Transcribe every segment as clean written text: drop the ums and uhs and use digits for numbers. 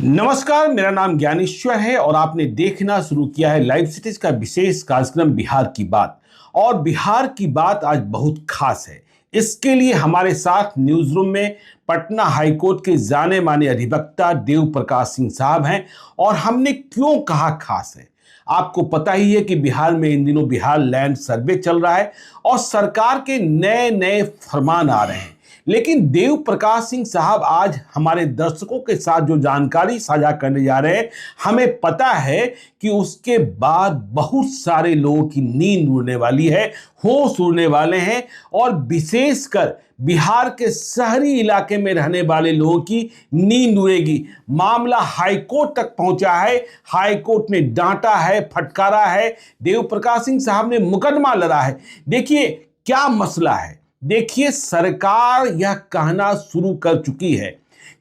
नमस्कार, मेरा नाम ज्ञानेश्वर है और आपने देखना शुरू किया है लाइव सिटीज का विशेष कार्यक्रम बिहार की बात। और बिहार की बात आज बहुत खास है। इसके लिए हमारे साथ न्यूज रूम में पटना हाईकोर्ट के जाने माने अधिवक्ता देव प्रकाश सिंह साहब हैं। और हमने क्यों कहा खास है, आपको पता ही है कि बिहार में इन दिनों बिहार लैंड सर्वे चल रहा है और सरकार के नए नए फरमान आ रहे हैं। लेकिन देव प्रकाश सिंह साहब आज हमारे दर्शकों के साथ जो जानकारी साझा करने जा रहे हैं, हमें पता है कि उसके बाद बहुत सारे लोगों की नींद उड़ने वाली है, होश उड़ने वाले हैं। और विशेषकर बिहार के शहरी इलाके में रहने वाले लोगों की नींद उड़ेगी। मामला हाईकोर्ट तक पहुंचा है, हाईकोर्ट ने डांटा है, फटकारा है, देव प्रकाश सिंह साहब ने मुकदमा लड़ा है। देखिए क्या मसला है। देखिए, सरकार यह कहना शुरू कर चुकी है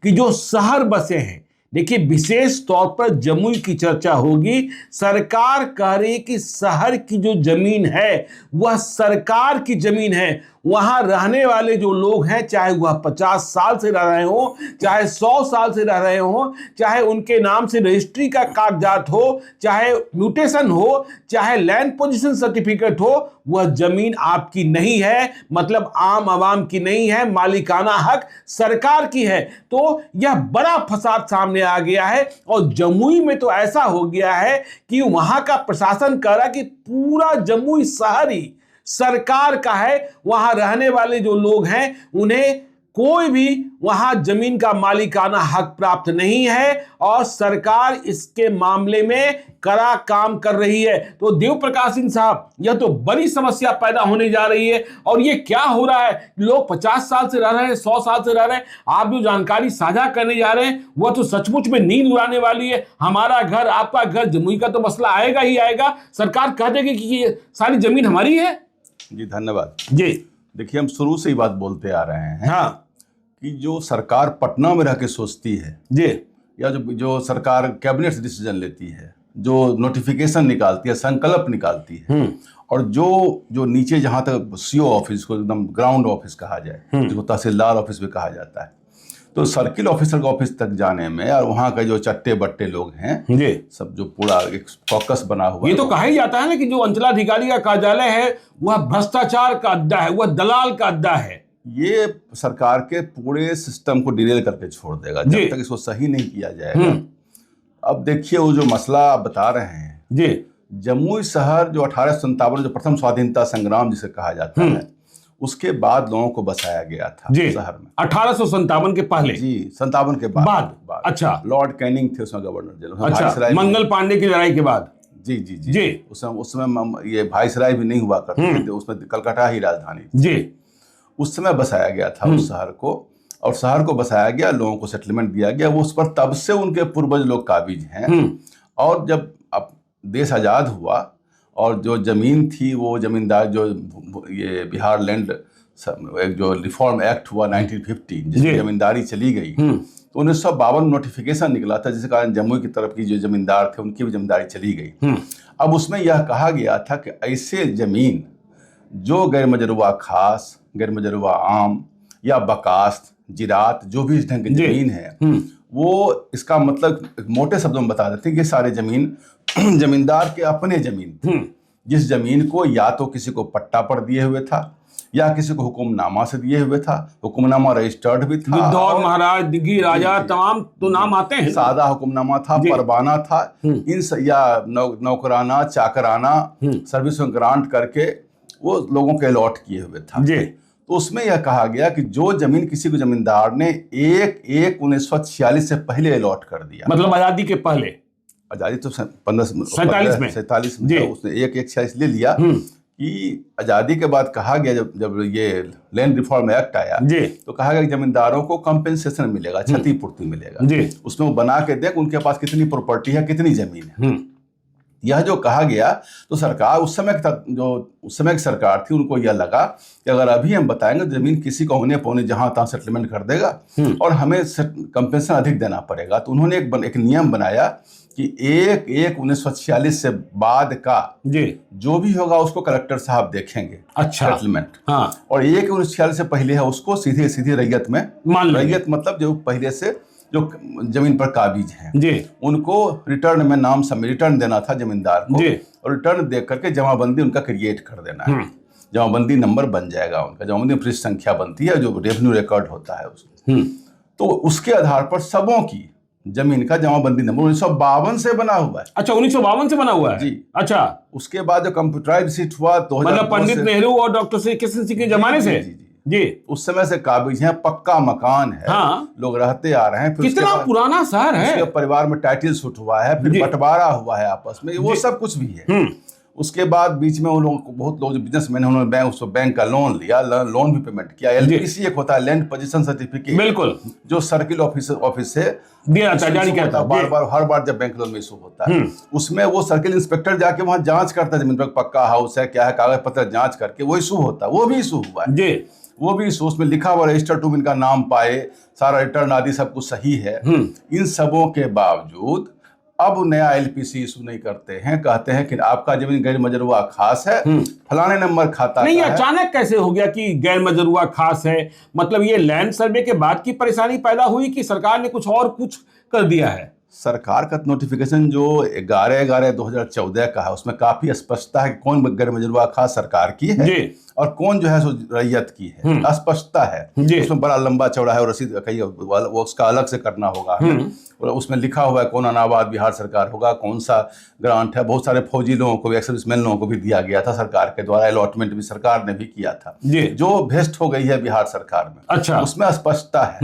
कि जो शहर बसे हैं, देखिए विशेष तौर पर जमुई की चर्चा होगी। सरकार कह रही है कि शहर की जो जमीन है वह सरकार की जमीन है। वहां रहने वाले जो लोग हैं, चाहे वह 50 साल से रह रहे हो, चाहे 100 साल से रह रहे हो, चाहे उनके नाम से रजिस्ट्री का कागजात हो, चाहे म्यूटेशन हो, चाहे लैंड पोजीशन सर्टिफिकेट हो, वह जमीन आपकी नहीं है, मतलब आम आवाम की नहीं है, मालिकाना हक सरकार की है। तो यह बड़ा फसाद सामने आ गया है। और जमुई में तो ऐसा हो गया है कि वहां का प्रशासन कह रहा कि पूरा जमुई शहर ही सरकार का है। वहां रहने वाले जो लोग हैं उन्हें कोई भी वहां जमीन का मालिकाना हक प्राप्त नहीं है और सरकार इसके मामले में कड़ा काम कर रही है। तो देव प्रकाश सिंह साहब, यह तो बड़ी समस्या पैदा होने जा रही है। और ये क्या हो रहा है, लोग 50 साल से रह रहे हैं, 100 साल से रह रहे हैं, आप जो जानकारी साझा करने जा रहे हैं वह तो सचमुच में नींद उड़ाने वाली है। हमारा घर, आपका घर, जमुई का तो मसला आएगा ही आएगा। सरकार कह देगी कि ये सारी जमीन हमारी है। जी धन्यवाद जी। देखिए, हम शुरू से ही बात बोलते आ रहे हैं हाँ कि जो सरकार पटना में रह के सोचती है जी, या जो सरकार कैबिनेट डिसीजन लेती है, जो नोटिफिकेशन निकालती है, संकल्प निकालती है, और जो नीचे जहां तक सीओ ऑफिस को एकदम ग्राउंड ऑफिस कहा जाए, जिसको तहसीलदार ऑफिस भी कहा जाता है, तो सर्किल ऑफिसर के ऑफिस तक जाने में और वहाँ का जो चट्टे बट्टे लोग हैं जी, सब जो पूरा एक कॉकस बना हुआ ये है, तो कहा ही जाता है ना कि जो अंचलाधिकारी का कार्यालय है वह भ्रष्टाचार का अड्डा है, वह दलाल का अड्डा है। ये सरकार के पूरे सिस्टम को डिरेल करके छोड़ देगा जब तक इसको सही नहीं किया जाएगा। अब देखिए, वो जो मसला आप बता रहे हैं जी, जमुई शहर जो 1857 जो प्रथम स्वाधीनता संग्राम जिसे कहा जाता है, उसके बाद लोगों को बसाया गया था शहर में। 1857 के पहले? जी, 57 के बाद। अच्छा, लॉर्ड कैनिंग थे उसमें गवर्नर जनरल। अच्छा, मंगल पांडे की लड़ाई के बाद। जी जी जी, जी। उस समय ये वाइसराय भी नहीं हुआ करते थे, उसमें कलकत्ता ही राजधानी थी। जी, उस समय बसाया गया था उस शहर को, और शहर को बसाया गया, लोगों को सेटलमेंट दिया गया। वो उस पर तब से उनके पूर्वज लोग काबिज हैं। और जब अब देश आज़ाद हुआ और जो जमीन थी, वो जमींदार जो ये बिहार लैंड एक जो रिफॉर्म एक्ट हुआ 1950, जिसकी जमींदारी चली गई, तो 1952 नोटिफिकेशन निकला था, जिसके कारण जमुई की तरफ की जो जमींदार थे उनकी भी जमींदारी चली गई। अब उसमें यह कहा गया था कि ऐसे जमीन जो गैर मजरूबा खास, गैर मजरूबा आम या बकास्त, जिरात, जो भी इस ढंग की जमीन है, वो इसका मतलब मोटे शब्दों में बता देते हैं कि सारे जमीन जमींदार के अपने जमीन थी, जिस जमीन को या तो किसी को पट्टा पर दिए हुए था या किसी को हुक्मनामा से दिए हुए था। हुक्मनामा रजिस्टर्ड भी था, विद्यौर महाराज, दिग्गी राजा, तमाम तो नाम आते हैं। सादा हुक्मनामा था, परवाना था, इन या नौकराना, चाकराना, सर्विस में ग्रांट करके वो लोगों के अलॉट किए हुए था। तो उसमें यह कहा गया कि जो जमीन किसी को जमींदार ने 1/1/1946 से पहले अलॉट कर दिया, मतलब आजादी के पहले, आजादी तो 47 में उसने 1/1/46 ले लिया, कि आजादी के बाद कहा गया जब ये लैंड रिफॉर्म एक्ट आया, तो कहा गया कि जमींदारों को कंपेंसेशन मिलेगा, क्षतिपूर्ति मिलेगा। उसमें वो बना के देख उनके पास कितनी प्रॉपर्टी है, कितनी जमीन है। यह जो कहा गया, तो सरकार उस समय की सरकार थी, उनको यह लगा कि अगर अभी हम बताएंगे जमीन किसी को होने पौने जहां तहां सेटलमेंट कर देगा और हमें कंपेंसेशन अधिक देना पड़ेगा। तो उन्होंने एक नियम बनाया कि 1/1/1946 से बाद का जो भी होगा उसको कलेक्टर साहब देखेंगे। अच्छा, सेटलमेंट। हाँ। और 1/1946 से पहले है उसको सीधे रैयत में, रैयत मतलब जो पहले से जो जमीन पर काबिज हैं जी, उनको रिटर्न में नाम समय रिटर्न देना था जमींदार को, जी, और रिटर्न दे करके जमाबंदी उनका क्रिएट कर देना है। जमाबंदी नंबर बन जाएगा उनका, जमाबंदी पृष्ठ संख्या बनती है जो रेवेन्यू रिकॉर्ड होता है उसमें। तो उसके आधार पर सबों की जमीन का जमाबंदी नंबर 1952 से बना हुआ है। अच्छा, 1952 से बना हुआ है जी। अच्छा, उसके बाद जो कंप्यूटराइज्ड शीट हुआ 2002 मतलब पंडित नेहरू और डॉक्टर श्री कृष्ण सिंह के जमाने से। जी, उस समय से काबिज है, पक्का मकान है, हाँ, लोग रहते आ रहे हैं। फिर कितना पुराना शहर है। उसके परिवार में टाइटल शूट हुआ है, फिर बंटवारा हुआ है आपस में, वो सब कुछ भी है। उसके बाद बीच में उन लोगों को बहुत लोग जो बिजनेसमैन है उन्होंने बैंक का लोन लिया, लोन भी पेमेंट किया। एलपीसी एक होता है, लैंड पोजीशन सर्टिफिकेट, बिल्कुल, जो सर्किल ऑफिस से दिया था, जारी किया था। हर बार जब बैंक लोन में इशू होता है उसमें वो सर्किल इंस्पेक्टर जाके वहां जांच करता है, जमीन पर पक्का हाउस है क्या है, कागज पत्र जांच करके वो इशू होता है। वो भी इशू हुआ है जी, वो भी इशू, उसमें लिखा हुआ रजिस्टर टू इनका नाम पाए, सारा रिटर्न आदि सब कुछ सही है। इन सबों के बावजूद अब नया एलपीसी इशू नहीं करते हैं, कहते हैं कि आपका जमीन गैर मजरूआ खास है, फलाने नंबर खाता नहीं। अचानक कैसे हो गया कि गैर मजरूआ खास है? मतलब ये लैंड सर्वे के बाद की परेशानी पैदा हुई कि सरकार ने कुछ कर दिया है? सरकार का नोटिफिकेशन जो 11/11/2014 का है उसमें काफी स्पष्टता है कि कौन गैर मजरूआ खास सरकार की है और कौन जो है सो रैयत की है, स्पष्टता है। उसमें बड़ा लंबा चौड़ा है और रसीद कहीं वो उसका अलग से करना होगा। और उसमें लिखा हुआ है कौन अनाबाद बिहार सरकार होगा, कौन सा ग्रांट है। बहुत सारे फौजी लोगों को भी, एक्स सर्विसमैन लोगों को भी दिया गया था सरकार के द्वारा, अलॉटमेंट भी सरकार ने भी किया था जो वेस्ट हो गई है बिहार सरकार में। अच्छा, उसमें स्पष्टता है।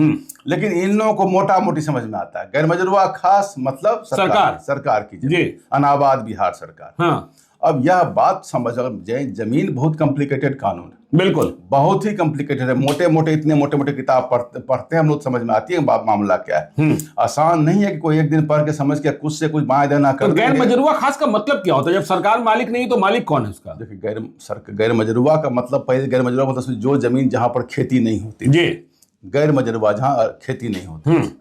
लेकिन इन लोगों को मोटा मोटी समझ में आता है गैर मजरूआ खास मतलब सरकार की अनाबाद बिहार सरकार। हाँ। अब यह बात समझ, जमीन बहुत कॉम्प्लिकेटेड कानून है, बिल्कुल बहुत ही कॉम्प्लिकेटेड है। मोटे मोटे इतने मोटे मोटे किताब पढ़ते हैं हम लोग, समझ में आती है मामला क्या है। आसान नहीं है कि कोई एक दिन पढ़ के समझ के कुछ से कुछ बाएं देना कर। गैर मजरूआ खास का मतलब क्या होता है? जब सरकार मालिक नहीं तो मालिक कौन है उसका? देखिए गैर मजरूआ का मतलब, पहले गैर मजरूआ मतलब जो जमीन जहां पर खेती नहीं होती जी, गैर मजरूआ जहां खेती नहीं होती।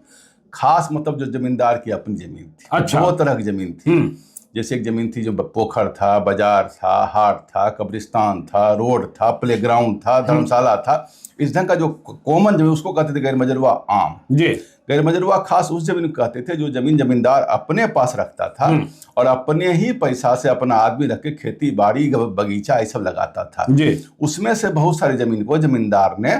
खास मतलब जो जमींदार की अपनी जमीन थी। अच्छा, दो तरह की जमीन थी। जैसे एक जमीन थी जो पोखर था, बाजार था, हाट था, कब्रिस्तान था, रोड था, प्लेग्राउंड था, धर्मशाला था। इस ढंग का जो कॉमन जमीन उसको कहते थे गैर मजरूआ आम जी। गैर मजरूआ खास उस जमीन को कहते थे जो जमींदार अपने पास रखता था और अपने ही पैसा से अपना आदमी रख के खेती बाड़ी बगीचा ये सब लगाता था जी। उसमें से बहुत सारी जमीन को जमींदार ने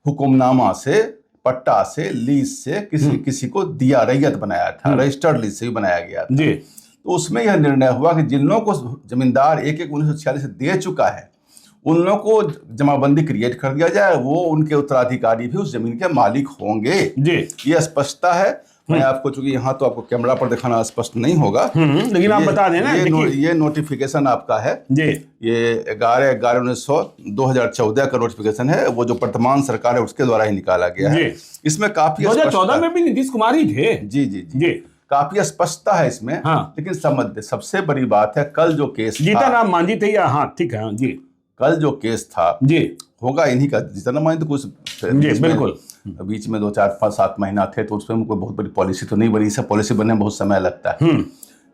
हुक्मनामा से, पट्टा से, लीज से किसी को दिया, रैयत बनाया था, रजिस्टर्ड लीज से भी बनाया गया था जी। तो उसमें यह निर्णय हुआ कि जिन लोगों को जमींदार 1946 से दे चुका है उन लोगों को जमाबंदी क्रिएट कर दिया जाए, वो उनके उत्तराधिकारी भी उस जमीन के मालिक होंगे जी। ये स्पष्टता है। मैं आपको, चूंकि यहाँ तो आपको कैमरा पर दिखाना स्पष्ट नहीं होगा, लेकिन आप बता देना। ये नोटिफिकेशन आपका है जी, ये 11/11/2014 का नोटिफिकेशन है, वो जो वर्तमान सरकार है उसके द्वारा ही निकाला गया है। इसमें काफी 2014 में भी नीतीश कुमार ही थे जी जी जी, काफी स्पष्टता है इसमें। हाँ। लेकिन सबसे बड़ी बात है, कल जो केस जीतन मांझी थे या, हाँ ठीक है जी, कल जो केस था जी होगा इन्हीं का। जीतन मांझी तो कुछ जी बिल्कुल बीच में 2 4 5 7 महीना थे, तो उसमें कोई बहुत बड़ी पॉलिसी तो नहीं बनी। सब पॉलिसी बनने में बहुत समय लगता है।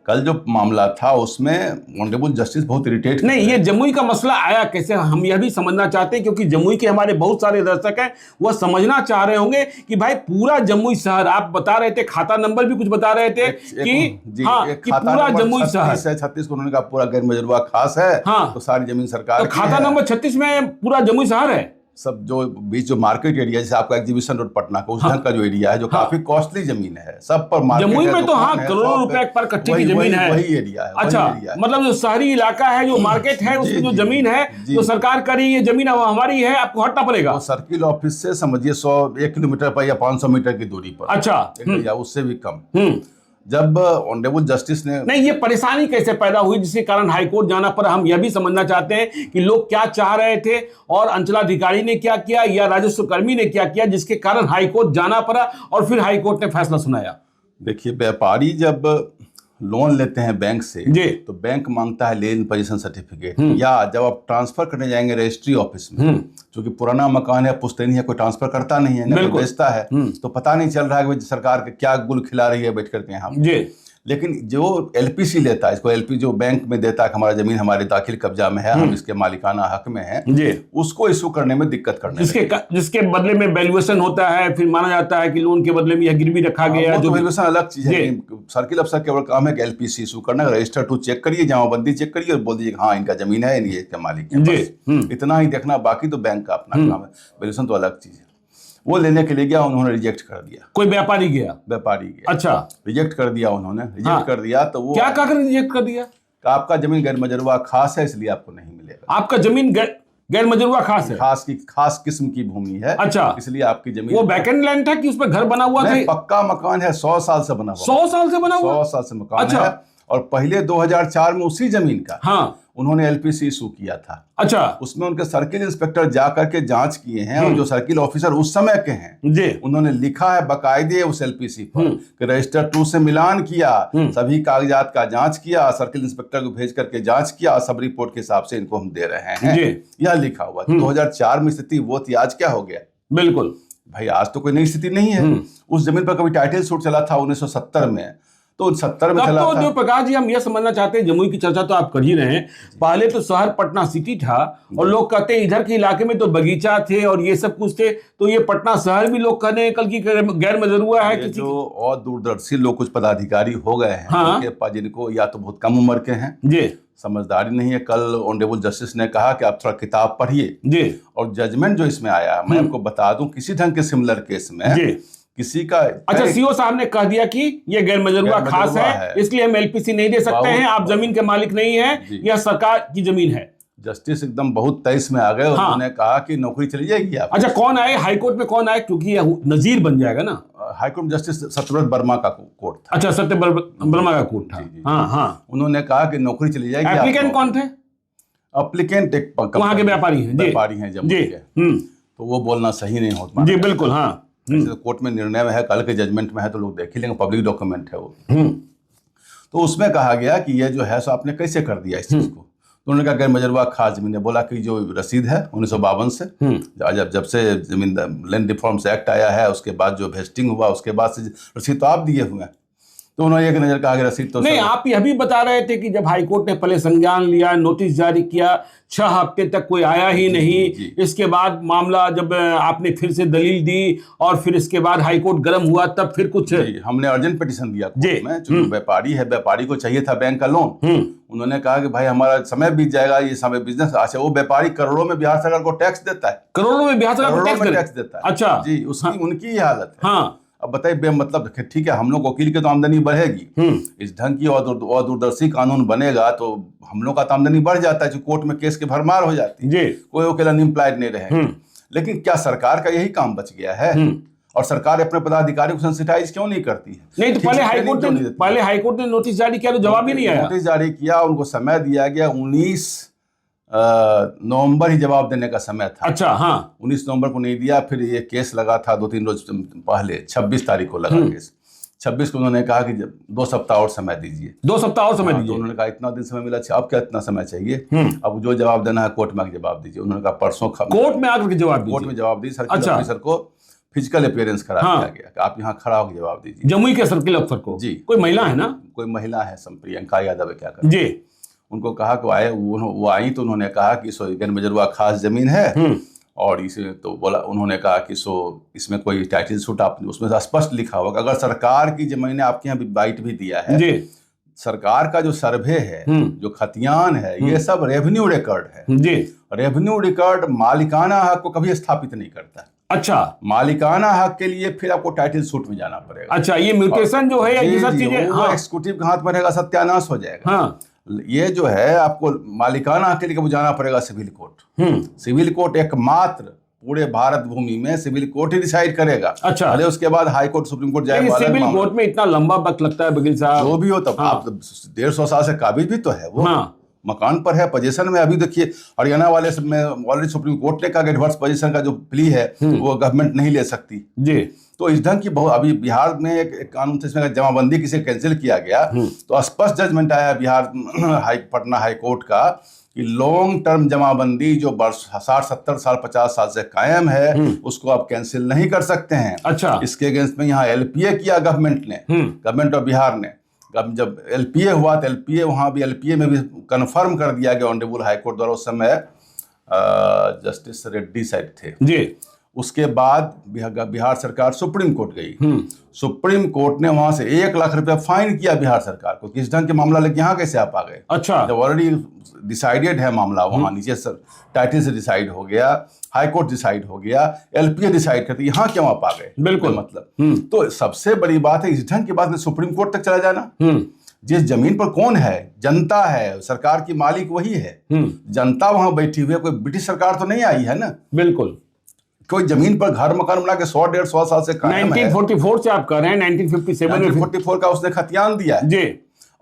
कल जो मामला था उसमें ऑनरेबल जस्टिस बहुत इरिटेट नहीं, ये जमुई का मसला आया कैसे, हम यह भी समझना चाहते हैं, क्योंकि जमुई के हमारे बहुत सारे दर्शक हैं, वह समझना चाह रहे होंगे कि भाई पूरा जमुई शहर, आप बता रहे थे खाता नंबर भी कुछ बता रहे थे कि हाँ कि पूरा जमुई शहर 36 को उन्होंने कहा पूरा गैर मजरूआ खास है। हाँ, तो सारी जमीन सरकार, तो खाता नंबर 36 में पूरा जमुई शहर है। सब जो बीच जो मार्केट एरिया, जैसे आपका एग्जीबिशन रोड पटना का उस ढंग का जो एरिया है जो काफी कॉस्टली जमीन है, सब पर मार्केट जमुई में तो हाँ करोड़ों रुपए पर कट्ठे की जमीन है, वही एरिया है। अच्छा, मतलब जो शहरी इलाका है, जो मार्केट है, उसमें जो जमीन है, जो सरकार करी, ये जमीन हमारी है, आपको हटना पड़ेगा। सर्किल ऑफिस से समझिए 1 किलोमीटर पर या 500 मीटर की दूरी पर, अच्छा, या उससे भी कम। जब ऑनरेबल जस्टिस ने, नहीं, ये परेशानी कैसे पैदा हुई जिसके कारण हाईकोर्ट जाना पड़ा? हम यह भी समझना चाहते हैं कि लोग क्या चाह रहे थे और अंचलाधिकारी ने क्या किया या राजस्व कर्मी ने क्या किया जिसके कारण हाईकोर्ट जाना पड़ा और फिर हाईकोर्ट ने फैसला सुनाया। देखिए, व्यापारी जब लोन लेते हैं बैंक से जी, तो बैंक मांगता है लेन पोजीशन सर्टिफिकेट, या जब आप ट्रांसफर करने जाएंगे रजिस्ट्री ऑफिस में, क्योंकि पुराना मकान है, पुश्तैनी है, कोई ट्रांसफर करता नहीं है, ना बेचता है, तो पता नहीं चल रहा है कि सरकार के क्या गुल खिला रही है बैठ करके यहाँ जी। लेकिन जो एलपीसी लेता है, इसको एलपी जो बैंक में देता है कि हमारा जमीन हमारे दाखिल कब्जा में है, हम इसके मालिकाना हक में हैं, उसको इशू करने में दिक्कत करने जिसके बदले में वैल्यूएशन होता है, फिर माना जाता है कि लोन के बदले में यह गिरवी रखा गया, जो वैल्यूएशन अलग चीज है। सर्किल अफसर केवल काम है कि एलपीसी इशू करना, रजिस्टर टू चेक करिए, जमाबंदी चेक करिए और बोल दीजिए हाँ इनका जमीन है, ये इसका मालिक है, इतना ही देखना, बाकी तो बैंक का अपना काम है। वैल्यूएशन तो अलग चीज है। वो लेने के लिए गया, उन्होंने रिजेक्ट कर दिया। कोई व्यापारी गया? व्यापारी गया। अच्छा, रिजेक्ट कर दिया उन्होंने, रिजेक्ट कर दिया तो वो क्या कहकर रिजेक्ट कर दिया? आपका जमीन गैर मजरूआ खास है, इसलिए आपको नहीं मिलेगा। आपका जमीन गैर मजरूआ खास है, खास किस्म की भूमि है। अच्छा, इसलिए आपकी जमीन वो वैकेंट लैंड था कि उस पर घर बना हुआ था? पक्का मकान है, 100 साल से बना हुआ। 100 साल से बना हुआ? 100 साल से मकान है। और पहले 2004 में उसी जमीन का उन्होंने एलपीसी इशू किया था। अच्छा, उसमें उनके सर्किल इंस्पेक्टर जाकर के जांच किए हैं और जो सर्किल ऑफिसर उस समय के हैं जी, उन्होंने लिखा है बकायदे उस एलपीसी पर कि रजिस्टर 2 से मिलान किया, सभी कागजात का जांच किया, सर्किल इंस्पेक्टर को भेज करके जांच किया, सब रिपोर्ट के हिसाब से इनको हम दे रहे हैं, यह लिखा हुआ। 2004 में स्थिति वो थी, आज क्या हो गया? बिल्कुल भाई, आज तो कोई नई स्थिति नहीं है। उस जमीन पर कभी टाइटल सूट चला था 1970 में, तो 70 में चला था। प्रकाश जी, हम यह समझना चाहते हैं, जमुई की चर्चा तो आप कर ही रहे हैं, पहले तो शहर पटना सिटी था और लोग कहते हैं इधर के इलाके में तो बगीचा थे और ये सब कुछ थे, तो ये पटना शहर भी लोग कहने कल की गैर मजरूआ है। किसी जो और दूरदर्शी लोग कुछ पदाधिकारी हो गए हैं, जिनको या तो बहुत कम उम्र के हैं जी, समझदारी नहीं है। कल ऑनरेबल जस्टिस ने कहा कि आप थोड़ा किताब पढ़िए जी, और जजमेंट जो इसमें आया, मैं आपको बता दूं, किसी ढंग के सिमिलर केस में किसी का, अच्छा, सीओ साहब ने कह दिया कि ये गैर मजरूआ खास है, इसलिए हम एलपीसी नहीं दे सकते हैं, आप जमीन के मालिक नहीं है, यह सरकार की जमीन है। जस्टिस एकदम बहुत तेईस में आ गए और उन्होंने कहा कि नौकरी चली जाएगी आप। अच्छा, कौन आए हाईकोर्ट में? कौन आए? क्योंकि यह नजीर बन जाएगा ना। हाईकोर्ट जस्टिस सत्यव्रत वर्मा का कोर्ट था। अच्छा, सत्यव्रत वर्मा का कोर्ट था। हाँ हाँ, उन्होंने कहा कि नौकरी चली जाएगी। एप्लीकेंट कौन थे? एप्लीकेंट एक वहां के व्यापारी हैं जम्मू के, तो वो बोलना सही नहीं होता जी। बिल्कुल, हाँ, कोर्ट में निर्णय में है, कल के जजमेंट में है, तो लोग देख ही लेंगे, पब्लिक डॉक्यूमेंट है वो। तो उसमें कहा गया कि ये जो है सो आपने कैसे कर दिया इस चीज को। तो उन्होंने कहा गैर मजरूआ खास जमीन है। बोला कि जो रसीद है 1952 से, जब से जमीन लैंड रिफॉर्म्स एक्ट आया है, उसके बाद जो वेस्टिंग हुआ, उसके बाद से रसीद तो आप दिए हुए हैं। तो उन्होंने एक नजर कहा कि रसीद तो नहीं। आप यह भी बता रहे थे कि जब हाईकोर्ट ने पहले संज्ञान लिया, नोटिस जारी किया, 6 हफ्ते तक कोई आया ही नहीं, इसके बाद मामला जब आपने फिर से दलील दी और फिर इसके बाद हाईकोर्ट गर्म हुआ, तब फिर कुछ हमने अर्जेंट पिटीशन दिया कोर्ट में, चूंकि व्यापारी है, व्यापारी को चाहिए था बैंक का लोन। उन्होंने कहा कि भाई हमारा समय बीत जाएगा, ये समय बिजनेस। अच्छा, वो व्यापारी करोड़ों में बिहार सरकार को टैक्स देता है, करोड़ों में बिहार सरकार को टैक्स देता है। अच्छा जी, उसकी उनकी हालत है। हाँ, अब बताइए, मतलब ठीक है, हम लोग वकील की तो आमदनी बढ़ेगी, इस ढंग की और दूरदर्शी कानून बनेगा तो हम लोग का तो आमदनी बढ़ जाता है, जो कोर्ट में केस की भरमार हो जाती है, कोई वकील अनएम्प्लॉयड नहीं रहे। लेकिन क्या सरकार का यही काम बच गया है? और सरकार अपने पदाधिकारी को सेंसिटाइज क्यों नहीं करती है? नहीं, तो पहले हाईकोर्ट ने नोटिस जारी किया तो जवाब ही नहीं आया। नोटिस जारी किया, उनको समय दिया गया, 19 नवंबर ही जवाब देने का समय था। अच्छा, हाँ, 19 नवंबर को नहीं दिया। फिर ये केस लगा था 2-3 रोज पहले, 26 तारीख को लगा केस। 26 को उन्होंने कहा कि 2 सप्ताह और समय दीजिए, 2 सप्ताह और समय दीजिए। तो उन्होंने कहा इतना दिन समय मिला, अब क्या इतना समय चाहिए? अब जो जवाब देना है कोर्ट में आकर जवाब दीजिए। उन्होंने कहा परसों कोर्ट में आकर जवाब, कोर्ट में जवाब दी। सर्किल ऑफिसर को फिजिकल अपीयरेंस करा दिया गया कि आप यहाँ खड़ा होकर जवाब दीजिए। जमुई के सर्किल अफसर को जी, कोई महिला है ना, कोई महिला है, प्रियंका यादव है, क्या कर जी, उनको कहा कि आए, वो आई तो उन्होंने कहा कि सो गैर मजरूआ खास जमीन है और इसे तो बोला, उन्होंने कहा कि सो इसमें कोई टाइटल सूट आप, उसमें स्पष्ट लिखा होगा अगर सरकार की जमीन ने आपके यहाँ बाइट भी दिया है जी, सरकार का जो सर्वे है, जो खतियान है, ये सब रेवेन्यू रिकॉर्ड है जी। रेवेन्यू रिकॉर्ड मालिकाना हक को कभी स्थापित नहीं करता। अच्छा, मालिकाना हक के लिए फिर आपको टाइटल सूट में जाना पड़ेगा। अच्छा, ये म्यूटेशन जो है, ये सब चीजें एग्जीक्यूटिव के हाथ में रहेगा, सत्यानाश हो जाएगा। हाँ, ये जो है आपको मालिकाना हक के लिए जाना पड़ेगा सिविल कोर्ट। सिविल कोर्ट एकमात्र पूरे भारत भूमि में सिविल कोर्ट ही डिसाइड करेगा। अच्छा, अरे उसके बाद हाई कोर्ट, सुप्रीम कोर्ट जाएगा। सिविल कोर्ट में इतना लंबा वक्त लगता है वकील साहब, जो भी हो, तब आप 150 साल से काबिज भी तो है वो। हाँ, मकान पर है, पोजीशन में। अभी देखिए हरियाणा वाले में ऑलरेडी सुप्रीम कोर्ट ने कहा कि एडवर्स पोजीशन का जो प्ली है वो गवर्नमेंट नहीं ले सकती जी। तो इस ढंग की बहुत, अभी बिहार में एक कानून था, इसमें जमाबंदी किसे कैंसिल किया गया तो स्पष्ट जजमेंट आया बिहार पटना हाई कोर्ट का कि लॉन्ग टर्म जमाबंदी जो 60, 70 साल, 50 साल से कायम है, उसको आप कैंसिल नहीं कर सकते हैं। अच्छा, इसके अगेंस्ट में यहाँ एलपीए किया गवर्नमेंट ऑफ बिहार ने, अब जब एलपीए हुआ तो एलपीए वहाँ भी एलपीए में भी कन्फर्म कर दिया गया ऑनरेबल हाई कोर्ट द्वारा, उस समय जस्टिस रेड्डी साहब थे जी। उसके बाद बिहार सरकार सुप्रीम कोर्ट गई। सुप्रीम कोर्ट ने वहां से 1 लाख रुपया फाइन किया बिहार सरकार को, किस ढंग के मामला लेके यहाँ कैसे आप आ गए। अच्छा, जब ऑलरेडी डिसाइडेड है मामला, वहां नीचे टाइटल से डिसाइड हो गया, हाई कोर्ट डिसाइड हो गया, एलपीए डिसाइड करती, यहाँ क्यों आप आ गए। बिल्कुल मतलब तो सबसे बड़ी बात है इस ढंग की बात में सुप्रीम कोर्ट तक चला जाना। जिस जमीन पर कौन है, जनता है, सरकार की मालिक वही है, जनता वहां बैठी हुई है, कोई ब्रिटिश सरकार तो नहीं आई है ना। बिल्कुल, कोई जमीन पर घर मकान बना के 100-150 साल से कायम है। 1944 से आप कह रहे हैं, 1957 का उसने खतियान दिया है जी,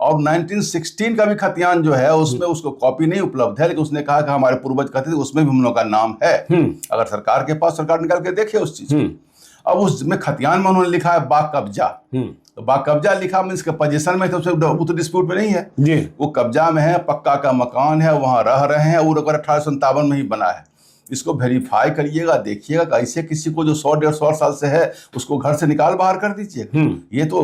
और 1916 का भी खतियान जो है उसमें उसको कॉपी नहीं उपलब्ध है, लेकिन उसने कहा कि हमारे पूर्वज कहते थे, उसमें भी हम लोग का नाम है। अगर सरकार के पास, सरकार निकाल के देखे उस चीज को। अब उसमें खतियान में उन्होंने लिखा है बा कब्जा, तो बा कब्जा लिखा मीन्स के पोजीशन में, तो वो डिस्प्यूट में नहीं है जी। वो कब्जा में है, पक्का का मकान है, वहां रह रहे हैं, वो 1857 में ही बना है। इसको वेरीफाई करिएगा, देखिएगा, ऐसे किसी को जो 100-150 साल से है उसको घर से निकाल बाहर कर दीजिए। ये तो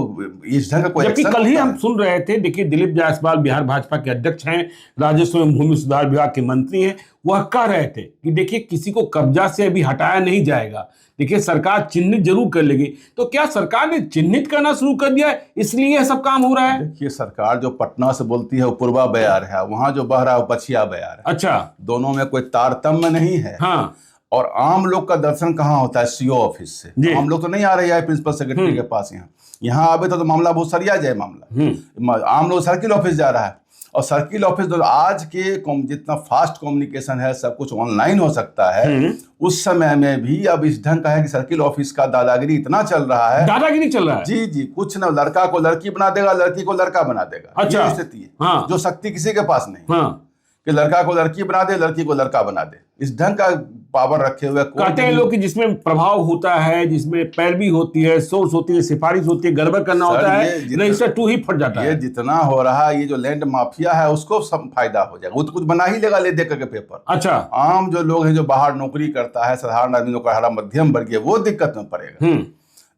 इस ढंग का कोई जबकि कल ही हम सुन रहे थे, देखिए दिलीप जायसवाल बिहार भाजपा के अध्यक्ष हैं, राजस्व एवं भूमि सुधार विभाग के मंत्री हैं, वह कह रहे थे कि देखिए किसी को कब्जा से अभी हटाया नहीं जाएगा, देखिए सरकार चिन्हित जरूर कर लेगी। तो क्या सरकार ने चिन्हित करना शुरू कर दिया है, इसलिए यह सब काम हो रहा है। देखिए सरकार जो पटना से बोलती है वो पूर्वा बयार है, वहां जो बह रहा है वो पछिया बयार है। अच्छा, दोनों में कोई तारतम्य नहीं है। हाँ, और आम लोग का दर्शन कहाँ होता है, सीओ ऑफिस से। आम लोग तो नहीं आ रहे हैं प्रिंसिपल सेक्रेटरी के पास, यहाँ आवे तो मामला बहुत सरिया जाए मामला। आम लोग सर्किल ऑफिस जा रहा है, और सर्किल ऑफिस आज के जितना फास्ट कम्युनिकेशन है, सब कुछ ऑनलाइन हो सकता है, उस समय में भी अब इस ढंग का है कि सर्किल ऑफिस का दादागिरी इतना चल रहा है। दादागिरी चल रहा है जी जी, कुछ ना लड़का को लड़की बना देगा, लड़की को लड़का बना देगा। अच्छा, ये स्थिति है। हाँ। जो शक्ति किसी के पास नहीं, हाँ, कि लड़का को लड़की बना दे, लड़की को लड़का बना दे, इस ढंग का पावर रखे हुए। कहते हैं लोग कि जिसमें प्रभाव होता है, जिसमें पैरवी होती है, सोर्स होती है, सिफारिश होती है, गड़बड़ करना होता है, रजिस्टर 2 ही फट जाता है। ये जितना हो रहा है, ये जो लैंड माफिया है उसको सब फायदा हो जाएगा, वो तो कुछ बना ही लेगा ले दे करके पेपर। अच्छा, आम जो लोग हैं जो बाहर नौकरी करता है, साधारण आदमी नौकरहारा मध्यम वर्गीय, वो दिक्कत में पड़ेगा।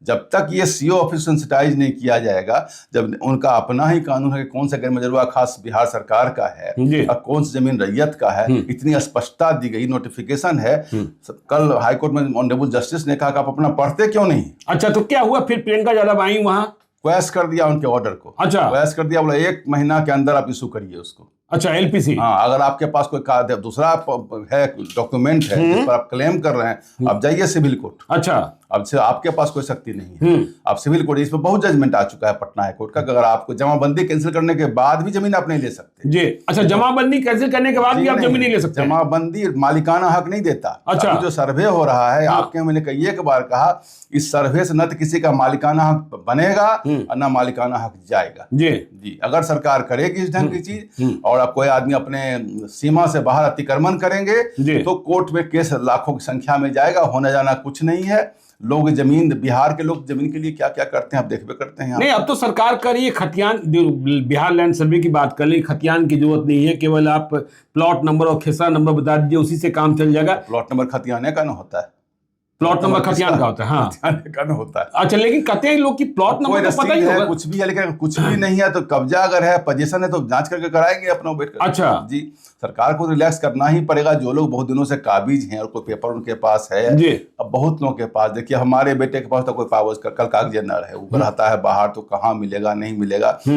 जब तक ये सीओ ऑफिस सेंसिटाइज नहीं किया जाएगा, जब उनका अपना ही कानून है कि कौन सा गैर मजरूआ खास बिहार सरकार का है और कौन सी जमीन रैयत का है, इतनी स्पष्टता दी गई, नोटिफिकेशन है। कल हाईकोर्ट में ऑनरेबल जस्टिस ने कहा कि आप अपना पढ़ते क्यों नहीं। अच्छा, तो क्या हुआ फिर? प्रियंका यादव आई वहां, क्वैश कर दिया उनके ऑर्डर को। अच्छा, क्वैश कर दिया, बोला 1 महीना के अंदर आप इशू करिए उसको। अच्छा, एलपीसी। हाँ, अगर आपके पास कोई दूसरा है, डॉक्यूमेंट है जिस पर आप क्लेम कर रहे हैं, आप जाइए सिविल कोर्ट। अच्छा, अब से आपके पास कोई शक्ति नहीं है, आप सिविल कोर्ट, इस पर बहुत जजमेंट आ चुका है पटना हाई कोर्ट का, अगर आपको जमाबंदी कैंसिल करने के बाद भी जमीन आप नहीं ले सकते जी। अच्छा, जमाबंदी कैंसिल करने के बाद भी आप जमीन नहीं ले सकते? जमाबंदी मालिकाना हक नहीं देता। अच्छा, जो सर्वे हो रहा है, आपके मैंने कई एक बार कहा, इस सर्वे से न तो किसी का मालिकाना हक बनेगा और न मालिकाना हक जाएगा। जी जी, अगर सरकार करेगी इस ढंग की चीज और अब कोई आदमी अपने सीमा से बाहर अतिक्रमण करेंगे तो कोर्ट में केस लाखों की संख्या में जाएगा, होने जाना कुछ नहीं है। लोग जमीन, बिहार के लोग जमीन के लिए क्या क्या करते हैं आप देखबे करते हैं। नहीं, अब तो सरकार कर रही है खतियान, बिहार लैंड सर्वे की बात कर ली, खतियान की जरूरत नहीं है, केवल आप प्लॉट नंबर और खेसरा नंबर बता दीजिए, उसी से काम चल जाएगा। प्लॉट नंबर खतियाने का ना होता है, प्लॉट नंबर खतियान का होता है। हाँ, खतियाने का ना होता है। अच्छा, लेकिन कहते हैं लोग की प्लॉट नंबर तो पता ही होगा। कुछ भी है, लेकिन कुछ भी नहीं है तो कब्जा अगर है, पोजीशन है तो जांच करके कराएंगे अपना बैठ कर। अच्छा जी, सरकार को रिलैक्स करना ही पड़ेगा। जो लोग बहुत दिनों से काबिज हैं और कोई पेपर उनके पास है जी, अब बहुत लोगों के पास, देखिए हमारे बेटे के पास तो कोई कल कागज न रहे, वो रहता है बाहर, तो कहाँ मिलेगा, नहीं मिलेगा। हम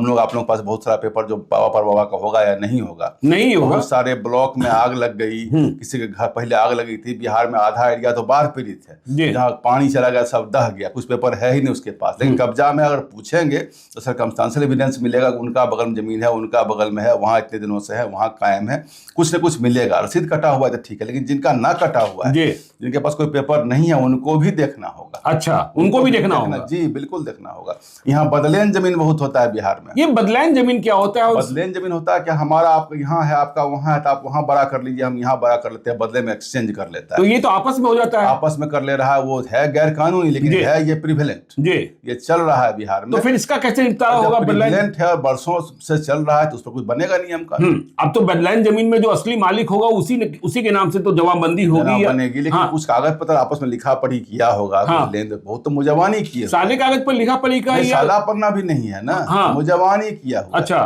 लोग, आप लोगों के पास बहुत सारा पेपर जो बाबा पर बाबा का होगा या नहीं होगा, नहीं होगा। बहुत सारे ब्लॉक में आग लग गई, किसी के घर पहले आग लगी थी। बिहार में आधा एरिया तो बाढ़ पीड़ित है, जहाँ पानी चला गया सब दह गया, कुछ पेपर है ही नहीं उसके पास। लेकिन कब्जा में अगर पूछेंगे तो सर्कमस्टेंशियल एविडेंस मिलेगा, उनका बगल में जमीन है, उनका बगल में है, वहाँ इतने दिनों से है, वहाँ कायम है, कुछ न कुछ मिलेगा। रसीद कटा हुआ है तो ठीक है, लेकिन जिनका ना कटा हुआ है, जिनके पास कोई पेपर नहीं है, उनको भी देखना होगा। अच्छा, उनको भी देखना होगा। जी बिल्कुल देखना होगा। यहाँ बदलेन जमीन बहुत होता है बिहार में। ये बदलेन जमीन क्या होता है? बदलेन जमीन होता है क्या, हमारा आप यहाँ है, आपका वहाँ है, तो आप वहाँ बड़ा कर लीजिए, हम यहाँ बड़ा कर लेते हैं, बदले में एक्सचेंज कर लेता है। तो ये तो आपस में हो जाता है। आपस में कर ले रहा है वो है गैर कानूनी, लेकिन जी। है ये प्रिवेलेंट, जी, ये चल रहा है बिहार में। तो फिर इसका कैसे निपटारा होगा? प्रिवेलेंट है और बरसों से चल रहा है, तो उस पर कुछ बनेगा नहीं हम कानून। अब तो बेडलाइन जमीन में जो असली मालिक होगा उसी के नाम से तो जमाबंदी होगी या बनेगी, लेकिन हाँ, कुछ कागज पत्र आपस में लिखा पढ़ी किया होगा, हाँ। लेन देन बहुत तो मुजवानी किए, सादे कागज पर लिखा पड़ी का या सादा पन्ना भी नहीं है ना, हाँ। मुजवानी किया हुआ। अच्छा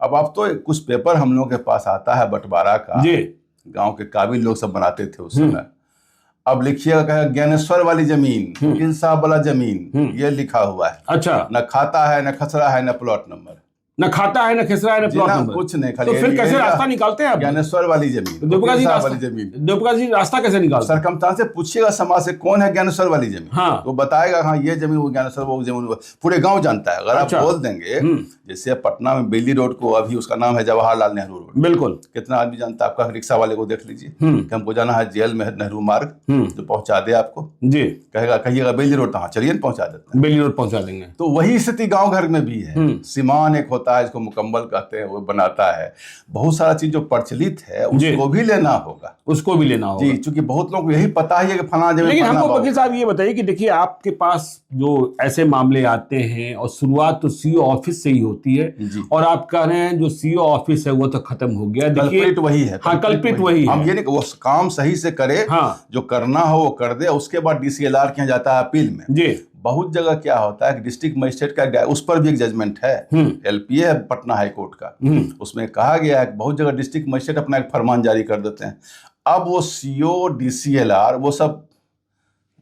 अब तो कुछ पेपर हम लोग के पास आता है बंटवारा का, जी, गांव के काबिल लोग सब बनाते थे उस समय। अब लिखिएगा कहे ज्ञानेश्वर वाली जमीन, वकील साहब वाला जमीन, ये लिखा हुआ है। अच्छा, न खाता है, न खसरा है, न प्लॉट नंबर, न खाता है, न खिसरा है, न प्लॉट नंबर, कुछ नहीं, तो फिर कैसे रास्ता निकालते हैं आप? ज्ञानेश्वर वाली जमीन, देवप्रकाश जी वाली जमीन, देवप्रकाश जी रास्ता कैसे निकालते हैं? सरकमस्टांस से पूछिएगा समाज से कौन है ज्ञानेश्वर वाली जमीन, हाँ, तो बताएगा हाँ ये जमीन वो ज्ञानेश्वर, वो जमीन पूरे गांव जानता है। अगर अच्छा। आप बोल देंगे, जैसे पटना में बेली रोड को अभी उसका नाम है जवाहरलाल नेहरू रोड, बिल्कुल, कितना आदमी जानता है? आपका रिक्शा वाले को देख लीजिए कि हमको जाना है जेल में नेहरू मार्ग, जो पहुंचा दे आपको, जी, कहिएगा बेली रोड, हाँ चलिए पहुंचा देते हैं, बेली रोड पहुंचा देंगे। तो वही स्थिति गांव घर में भी है। सीमान एक होता है जिसको मुकम्मल कहते हैं, वो बनाता है। बहुत सारा चीज जो प्रचलित है उसको भी लेना होगा, उसको भी लेना होगा जी, क्योंकि बहुत लोग को यही पता है कि फलाना जमीन। लेकिन हमको वकील साहब ये बताइए कि देखिए आपके पास जो ऐसे मामले आते हैं और शुरुआत तो सीओ ऑफिस से ही होती है, और आप कह रहे हैं जो सीओ ऑफिस है वो तो खत्म हो गया। कल्प्रिट वही है, हाँ, कल्प्रिट वही है। हम ये नहीं कि वो काम सही से करे, हाँ, जो करना हो वो कर दे, उसके बाद डीसीएलआर के यहाँ जाता है अपील में। जी, बहुत जगह क्या होता है कि डिस्ट्रिक्ट मजिस्ट्रेट का उस पर भी एक जजमेंट है, एलपीए है पटना हाई कोर्ट का, उसमें कहा गया है कि बहुत जगह डिस्ट्रिक्ट मजिस्ट्रेट अपना एक फरमान जारी कर देते हैं। अब वो सीओ डीसीएलआर वो सब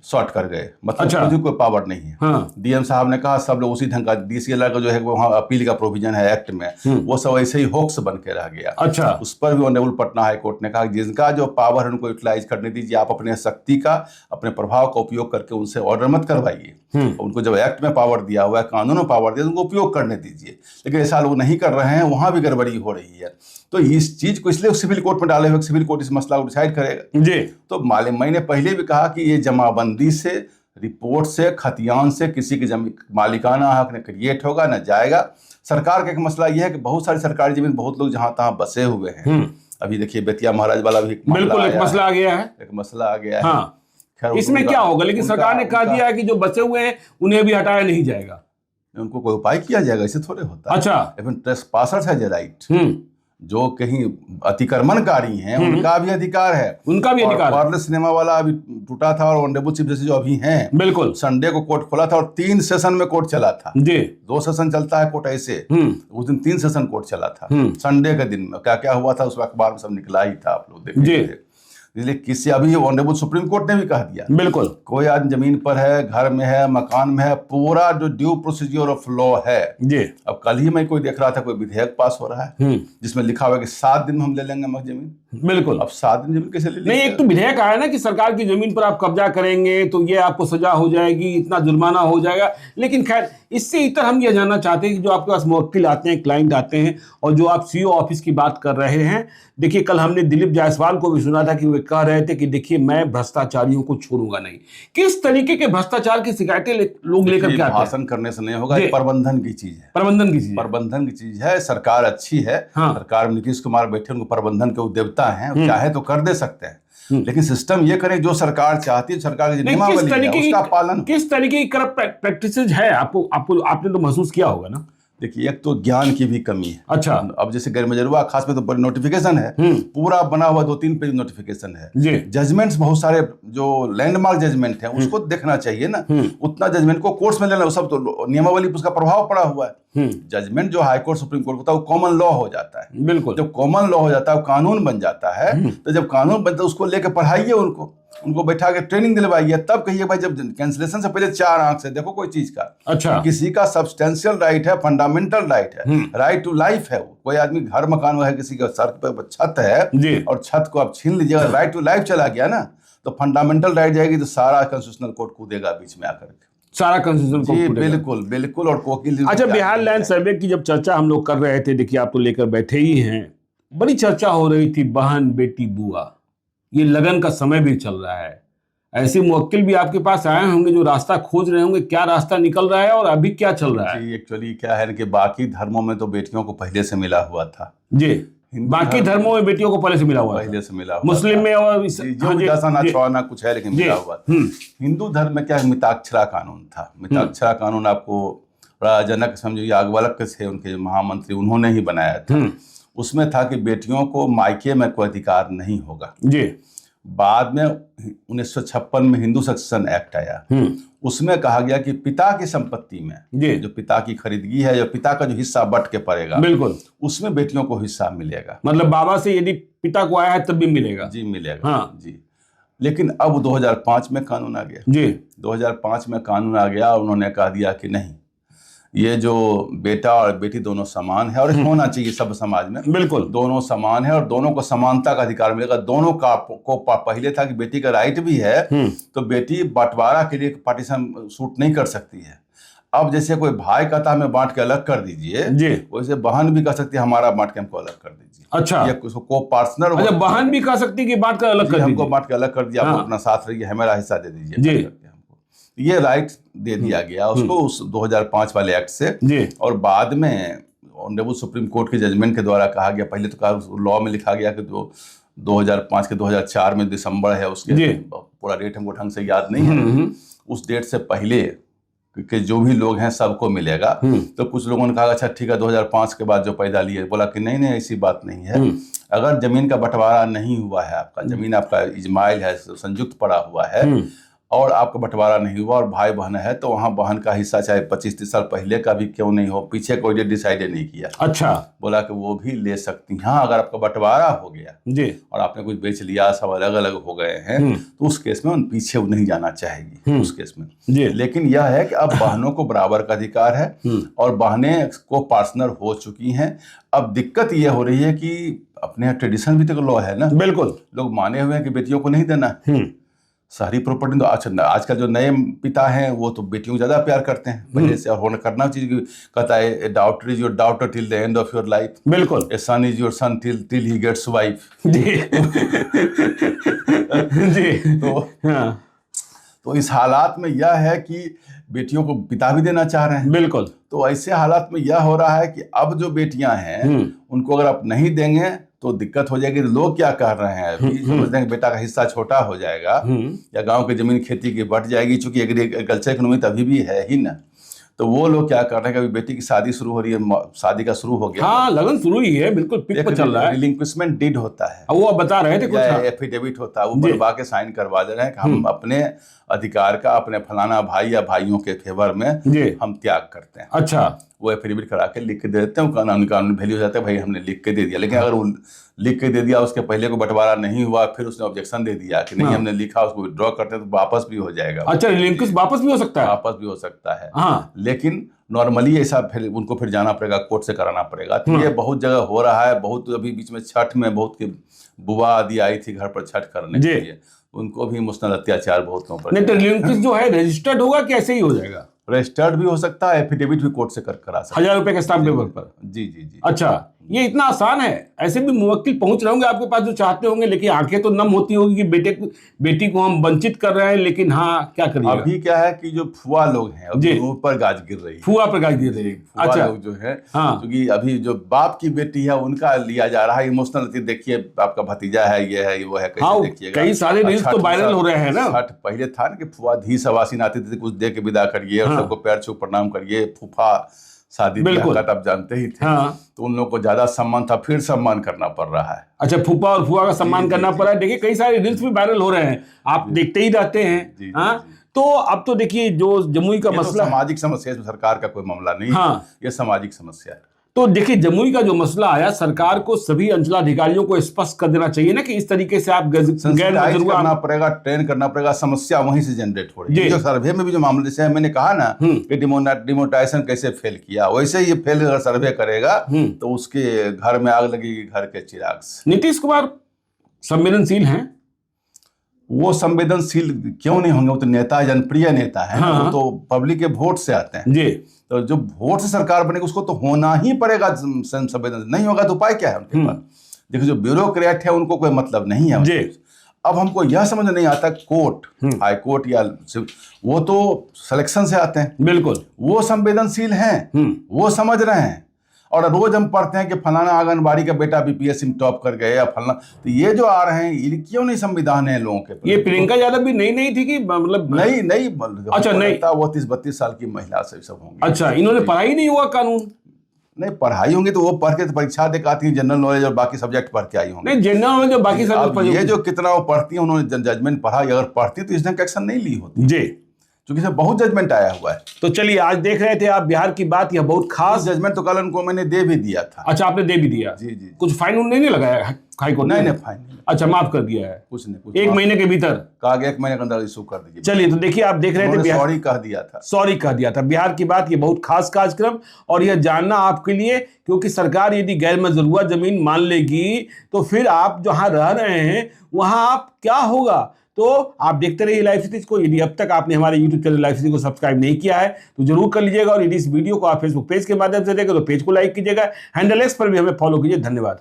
शॉर्ट कर गए, मतलब अच्छा। मुझे कोई पावर नहीं है। हाँ, डीएम साहब ने कहा सब लोग उसी ढंग का, डीसीएलआर का जो है वहाँ अपील का प्रोविजन है एक्ट में, वो सब ऐसे ही होक्स बन के रह गया। अच्छा, उस पर भी ऑनरेबल पटना हाई कोर्ट ने कहा कि जिनका जो पावर है उनको यूटिलाइज करने दीजिए, आप अपने शक्ति का, अपने प्रभाव का उपयोग करके उनसे ऑर्डर मत करवाइए। उनको जब एक्ट में पावर दिया हुआ है, कानून में पावर दिया, उनको उपयोग करने दीजिए। लेकिन ऐसा लोग नहीं कर रहे हैं, वहां भी गड़बड़ी हो रही है। तो इस चीज को इसलिए सिविल कोर्ट में डाले हुए, सिविल कोर्ट इस मसला को डिसाइड करेगा जी। तो मालूम, मैंने पहले भी कहा कि ये जमाबंदी से, रिपोर्ट से, खतियान से किसी की जमीन मालिकाना हक न क्रिएट होगा न जाएगा। सरकार का एक मसला यह है कि बहुत सारी सरकारी जमीन बहुत लोग जहां तहां बसे हुए हैं। अभी देखिए बेतिया महाराज वाला भी बिल्कुल एक मसला आ गया है, एक मसला आ गया है। हाँ, खैर इसमें क्या होगा? लेकिन सरकार ने कह दिया है कि जो बचे हुए हैं उन्हें भी हटाया नहीं जाएगा, उनको कोई उपाय किया जाएगा, ऐसे थोड़े होता है। अच्छा, लेकिन ट्रेसपासर्स है राइट, जो कहीं अतिक्रमणकारी हैं उनका भी अधिकार है, उनका भी अधिकार है। पार्ले सिनेमा वाला अभी टूटा था, और ऑनरेबल चीफ जस्टिस जो अभी हैं, बिल्कुल, संडे को कोर्ट खोला था और 3 सेशन में कोर्ट चला था जी, 2 सेशन चलता है कोर्ट ऐसे, उस दिन 3 सेशन कोर्ट चला था। संडे के दिन में क्या क्या हुआ था उस अखबार में सब निकला ही था, आप लोग देख। इसलिए किसी, अभी ऑनरेबल सुप्रीम कोर्ट ने भी कह दिया, बिल्कुल कोई आदमी जमीन पर है, घर में है, मकान में है, पूरा जो ड्यू प्रोसीजर ऑफ लॉ है जी। अब कल ही मैं कोई देख रहा था, कोई विधेयक पास हो रहा है जिसमें लिखा हुआ है कि 7 दिन में हम ले लेंगे जमीन। बिल्कुल, अब 7 दिन जमीन कैसे ले लेंगे? नहीं, एक तो विधेयक आया ना कि सरकार की जमीन पर आप कब्जा करेंगे तो ये आपको सजा हो जाएगी, इतना जुर्माना हो जाएगा। लेकिन खैर, इससे इतर हम ये जानना चाहते हैं कि जो आपके पास मुवक्किल आते हैं, क्लाइंट आते हैं, और जो आप सीओ ऑफिस की बात कर रहे हैं, देखिए कल हमने दिलीप जायसवाल को भी सुना था कि वे कह रहे थे कि देखिए मैं भ्रष्टाचारियों को छोड़ूंगा नहीं। किस तरीके के भ्रष्टाचार की शिकायतें लोग लेकर के आते हैं? भाषण करने से नहीं होगा, प्रबंधन की चीज है, प्रबंधन की चीज है। सरकार अच्छी है, सरकार में नीतीश कुमार बैठे, उनको प्रबंधन के देवता हैं, चाहे तो कर दे सकते हैं, लेकिन सिस्टम ये करें जो सरकार चाहती है, सरकार की नियमावली है उसका पालन। किस तरीके की करप्ट प्रैक्टिसेज है आपने तो महसूस किया होगा ना? देखिए, एक तो ज्ञान की भी कमी है। अच्छा, अब जैसे गैर मजरूआ खास में तो बड़ी नोटिफिकेशन है, पूरा बना हुआ 2-3 पेज नोटिफिकेशन है। जजमेंट्स बहुत सारे जो लैंडमार्क जजमेंट है उसको देखना चाहिए ना, उतना जजमेंट को कोर्ट्स में लेना, सब तो नियमावली उसका प्रभाव पड़ा हुआ है। जजमेंट जो हाई कोर्ट सुप्रीम कोर्ट होता है वो कॉमन लॉ हो जाता है। बिल्कुल, जब कॉमन लॉ हो जाता है, कानून बन जाता है, तो जब कानून बनता है उसको लेकर पढ़ाइए, उनको बैठा के ट्रेनिंग दिलवाइए, तब कहिए भाई जब कैंसिलेशन से पहले 4 आंख से देखो कोई चीज का। अच्छा, किसी का सब्सटेंशियल राइट है, फंडामेंटल राइट है, राइट टू लाइफ है। कोई आदमी घर मकान में है, किसी का सर पर छत है और छत को आप छीन लीजिएगा, राइट टू लाइफ चला गया ना, तो फंडामेंटल राइट जाएगी, तो सारा कॉन्स्टिट्यूशनल कोर्ट कूदेगा बीच में आकर के, सारा कॉन्स्टिट्यूशन कोर्ट। बिल्कुल बिल्कुल। और कोकिल, अच्छा, बिहार लैंड सर्वे की जब चर्चा हम लोग कर रहे थे, देखिए आप तो लेकर बैठे ही हैं, बड़ी चर्चा हो रही थी, बहन बेटी बुआ, ये लगन का समय भी चल रहा है। ऐसे मुवक्किल भी आपके पास आए होंगे जो रास्ता खोज रहे होंगे, क्या रास्ता निकल रहा है और अभी क्या चल रहा है? एक्चुअली क्या है कि बाकी धर्मों में तो बेटियों को पहले से मिला हुआ था जी, बाकी धर्मों में बेटियों को पहले से मिला हुआ है, पहले से मिला हुआ मुस्लिम में और जो दशा ना छुआना कुछ है, लेकिन मिला हुआ। हिंदू धर्म में क्या मिताक्षरा कानून था। मिताक्षरा कानून आपको राजा जनक समझो याज्ञवल्क्य थे उनके महामंत्री, उन्होंने ही बनाया था। उसमें था कि बेटियों को मायके में कोई अधिकार नहीं होगा जी। बाद में 1956 में हिंदू सक्सेशन एक्ट आया, उसमें कहा गया कि पिता की संपत्ति में जो पिता की खरीदगी है, जो पिता का जो हिस्सा बट के पड़ेगा, बिल्कुल, उसमें बेटियों को हिस्सा मिलेगा। मतलब बाबा से यदि पिता को आया है तब भी मिलेगा जी, मिलेगा। हाँ जी। लेकिन अब 2005 में कानून आ गया जी। 2005 में कानून आ गया, उन्होंने कह दिया कि नहीं, ये जो बेटा और बेटी दोनों समान है और होना चाहिए सब समाज में, बिल्कुल दोनों समान है और दोनों को समानता का अधिकार मिलेगा। दोनों का को पहले था कि बेटी का राइट भी है, तो बेटी बंटवारा के लिए पार्टीशन सूट नहीं कर सकती है। अब जैसे कोई भाई कहता हमें बांट के अलग कर दीजिए, वैसे बहन भी कह सकती है हमारा बांट के हमको अलग कर दीजिए। अच्छा, ये को पार्टनर, अच्छा, बहन भी कह सकती है कि बांट कर अलग कर हमको बांट के अलग कर दिया, आप अपना साथ रहिए, हमारा हिस्सा दे दीजिए। ये राइट दे दिया गया उसको उस 2005 वाले एक्ट से। और बाद में ऑनरेबल सुप्रीम कोर्ट के जजमेंट के द्वारा कहा गया, पहले तो लॉ में लिखा गया कि जो 2005 के 2004 में दिसंबर है, उसके पूरा डेट हमको ढंग से याद नहीं है, उस डेट से पहले कि जो भी लोग हैं सबको मिलेगा। तो कुछ लोगों ने कहा अच्छा ठीक है 2005 के बाद जो पैदा लिए, बोला कि नहीं नहीं ऐसी बात नहीं है। अगर जमीन का बंटवारा नहीं हुआ है, आपका जमीन आपका इजमाइल है, संयुक्त पड़ा हुआ है और आपका बंटवारा नहीं हुआ और भाई बहन है, तो वहाँ बहन का हिस्सा चाहे 25-30 साल पहले का भी क्यों नहीं हो, पीछे कोई ने डिसाइड नहीं किया। अच्छा, बोला कि वो भी ले सकती हैं। हाँ, अगर आपका बंटवारा हो गया जी और आपने कुछ बेच लिया, सब अलग अलग हो गए हैं, तो उस केस में उन पीछे नहीं जाना चाहेगी उस केस में जी। लेकिन यह है कि अब बहनों को बराबर का अधिकार है और बहनें को पार्टनर हो चुकी हैं। अब दिक्कत ये हो रही है कि अपने यहाँ ट्रेडिशन भी तो लॉ है ना, बिल्कुल, लोग माने हुए हैं कि बेटियों को नहीं देना। सारी प्रॉपर्टी तो अच्छा, आजकल जो नए पिता हैं वो तो बेटियों को ज्यादा प्यार करते हैं पहले से, और होना करना चीज कहता है a daughter is your daughter till the end of your life, बिल्कुल, a son is your son till he gets wife जी। जी तो इस हालात में यह है कि बेटियों को पिता भी देना चाह रहे हैं, बिल्कुल। तो ऐसे हालात में यह हो रहा है कि अब जो बेटियां हैं उनको अगर आप नहीं देंगे तो दिक्कत हो जाएगी। लोग क्या कह रहे हैं अभी, समझते हैं कि बेटा का हिस्सा छोटा हो जाएगा या गांव की जमीन खेती की बढ़ जाएगी, चूंकि एग्रीकल्चर इकोनॉमी तभी भी है ही ना। तो वो लोग क्या कर रहे हैं कि अभी बेटी की शादी शुरू हो रही है, शादी का शुरू हो गया, हाँ, लगन शुरू ही है, बिल्कुल पिक पर चल रहा है। रिलिंक्विशमेंट डीड होता है, वो बता रहे थे कुछ, एफिडेविट होता है, वो बनवा के साइन करवा दे रहे हैं कि हम अपने अधिकार का अपने फलाना भाई या भाइयों के फेवर में हम त्याग करते हैं। अच्छा, वो एफिडेविट करा के लिख के दे देते हैं, कानून वैल्यू हो जाता है, भाई हमने लिख के दे दिया। लेकिन अगर वो लिख के दे दिया, उसके पहले को बंटवारा नहीं हुआ, फिर उसने ऑब्जेक्शन दे दिया कि नहीं हमने लिखा, उसको विड्रॉ करते हैं तो वापस भी हो जाएगा। अच्छा, रिलिंक्विश वापस भी हो सकता है, वापस भी हो सकता है। हाँ, लेकिन नॉर्मली ऐसा फिर उनको फिर जाना पड़ेगा, कोर्ट से कराना पड़ेगा। तो ये बहुत जगह हो रहा है। बहुत अभी बीच में छठ में बहुत की बुआ आदि आई थी घर पर छठ करने के लिए, उनको भी इमोशनल अत्याचार बहुत लोगों पर। नहीं तो रिलिंक्विश जो है रजिस्टर्ड होगा कि ऐसे ही हो जाएगा? रजिस्टर्ड भी हो सकता है, एफिडेविट भी कोर्ट से करा सकता है, 1000 रुपए के स्टाम्प पेपर पर। जी जी जी। अच्छा, ये इतना आसान है? ऐसे भी मुवक्किल पहुंच रहे होंगे आपके पास जो चाहते होंगे, लेकिन आंखें तो नम होती होगी कि बेटी को हम वंचित कर रहे हैं, लेकिन हाँ क्या करिए। अभी क्या है कि जो फुआ लोग हैं ऊपर गाज गिर रही है, फुआ पर गाज गिर रही है। अच्छा, लोग जो है क्योंकि अभी जो बाप की बेटी है उनका लिया जा रहा है इमोशनल, देखिए आपका भतीजा है, ये है, वो है, कैसे देखिएगा। कई सारे रील्स तो वायरल हो रहे हैं ना। छठ पहले था ना कि फुआ धी सवासीन आती थी, कुछ दे के विदा करिए और सबको पैर छू प्रणाम करिए, फूफा शादी ब्याह का आप जानते ही थे। तो उन लोगों को ज्यादा सम्मान था, फिर सम्मान करना पड़ रहा है। अच्छा, फूफा और फुआ का सम्मान करना पड़ रहा है। देखिए कई सारे रील्स भी वायरल हो रहे हैं, आप देखते ही रहते हैं। हाँ, तो अब तो देखिए जो जमुई का मसला, सामाजिक समस्या, सरकार का कोई मामला नहीं है, ये सामाजिक समस्या है। तो देखिए जमुई का जो मसला आया, सरकार को सभी अंचलाधिकारियों को स्पष्ट कर देना चाहिए ना कि इस तरीके से आप गैर करना पड़ेगा, ट्रेन करना पड़ेगा, समस्या वहीं से जनरेट हो रही है। जो सर्वे में भी जो मामले से मैंने कहा ना कि डिमोनेटाइजेशन कैसे फेल किया, वैसे ही फेल अगर सर्वे करेगा तो उसके घर में आग लगेगी, घर के चिराग से। नीतीश कुमार संवेदनशील हैं? वो संवेदनशील क्यों नहीं होंगे? वो तो नेता, जनप्रिय नेता है। वो तो पब्लिक के वोट से आते हैं जी। तो जो वोट से सरकार बनेगी उसको तो होना ही पड़ेगा संवेदनशील। नहीं होगा तो उपाय क्या है उनके पास? देखो जो ब्यूरोक्रेट है उनको कोई मतलब नहीं है जी। अब हमको यह समझ नहीं आता, कोर्ट, हाई कोर्ट या वो तो सिलेक्शन से आते हैं, बिल्कुल, वो संवेदनशील हैं, वो समझ रहे हैं। और रोज हम पढ़ते हैं कि फलाना आंगनबाड़ी का बेटा बीपीएससी में टॉप कर गए या फलाना, तो ये जो आ रहे हैं ये क्यों नहीं संविधान है लोगों के? ये प्रियंका यादव भी नई थी कि मतलब नहीं नहीं, अच्छा, नहीं, वो 30-32 साल की महिला से सब होंगे। अच्छा, इन्होंने पढ़ाई नहीं हुआ कानून? नहीं, पढ़ाई होंगी तो वो पढ़ के तो परीक्षा दे के आती है, जनरल नॉलेज और बाकी सब्जेक्ट पढ़ के आई होंगी। नहीं, जनरल नॉलेज और बाकी अब ये जो कितना वो पढ़ती है, उन्होंने जजमेंट पढ़ा, अगर पढ़ती तो इस ढंग का एक्शन नहीं ली होती जी, क्योंकि इसमें बहुत जजमेंट आया हुआ है। तो चलिए, आज देख रहे थे आप बिहार की बात, यह बहुत खास जजमेंट तो कल उनको मैंने दे भी दिया था। अच्छा, आपने दे भी दिया? जी जी। कुछ फाइन नहीं लगाया हाई कोर्ट ने? नहीं, फाइन नहीं। अच्छा, माफ कर दिया है? कुछ नहीं, कुछ 1 महीने के भीतर कहा गया, 1 महीने के अंदर इशू कर दीजिए। चलिए, तो देखिए, आप देख रहे थे, सॉरी कह दिया था, सॉरी कह दिया था। बिहार की बात, ये बहुत खास कार्यक्रम, और यह जानना आपके लिए, क्योंकि सरकार यदि गैर मंजूर जमीन मान लेगी तो फिर आप जहां रह रहे हैं वहां आप क्या होगा। तो आप देखते रहिए लाइव सिटीज को। यदि अब तक आपने हमारे यूट्यूब चैनल लाइव सिटीज को सब्सक्राइब नहीं किया है तो जरूर कर लीजिएगा, और यदि इस वीडियो को आप फेसबुक पेज के माध्यम से देखें तो पेज को लाइक कीजिएगा। हैंडल एक्स पर भी हमें फॉलो कीजिए। धन्यवाद।